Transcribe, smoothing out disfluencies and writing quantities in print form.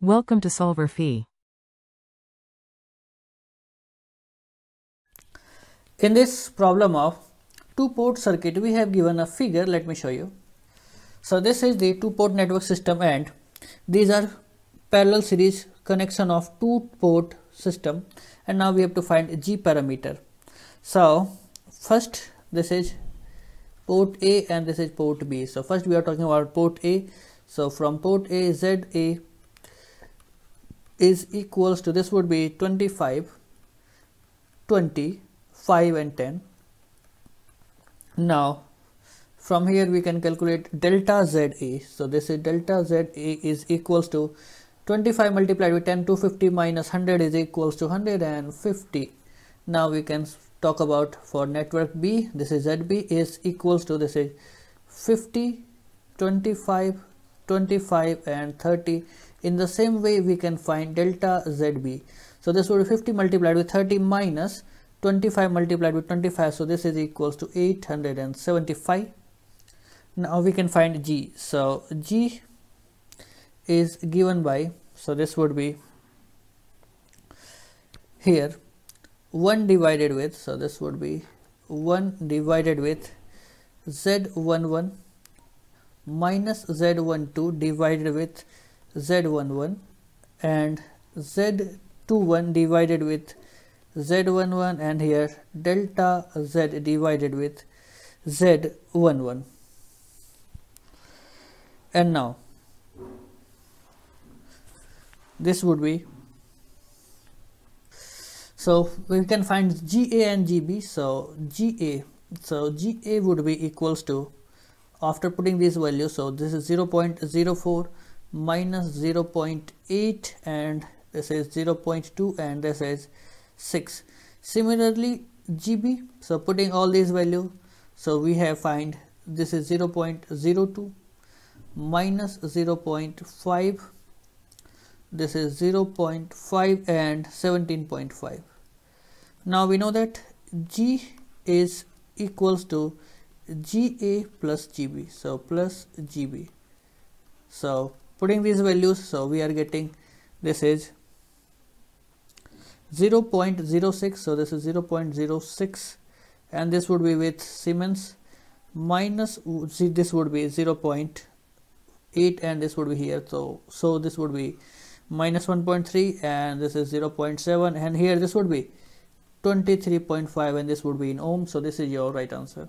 Welcome to Solver Phi. In this problem of two-port circuit, we have given a figure. Let me show you. So this is the two-port network system, and these are parallel series connection of two-port system, and now we have to find G parameter. So first, this is port A and this is port B. So first we are talking about port A. So from port A, ZA is equals to, this would be 25, 20, 5 and 10. Now from here we can calculate delta ZA. So this is delta ZA is equals to 25 multiplied with 10, 250 minus 100 is equals to 150. Now we can talk about for network B. This is ZB is equals to, this is 50, 25, 25 and 30. In the same way we can find delta ZB. So this would be 50 multiplied with 30 minus 25 multiplied with 25. So this is equals to 875. Now we can find G. So G is given by, so this would be here 1 divided with, so this would be 1 divided with Z11 minus Z12 divided with Z11 and Z21 divided with Z11 and here delta Z divided with Z11. And now this would be, so we can find GA and GB. So GA would be equals to, after putting these values, so this is 0.04 minus 0.8 and this is 0.2 and this is 6. Similarly GB, so putting all these values, so we have find this is 0.02 minus 0.5, this is 0.5 and 17.5. Now we know that G is equals to GA plus GB, so plus GB. So putting these values, so we are getting, this is 0.06, so this is 0.06 and this would be with Siemens, minus this would be 0.8 and this would be here, so this would be minus 1.3 and this is 0.7 and here this would be 23.5 and this would be in ohm. So this is your right answer.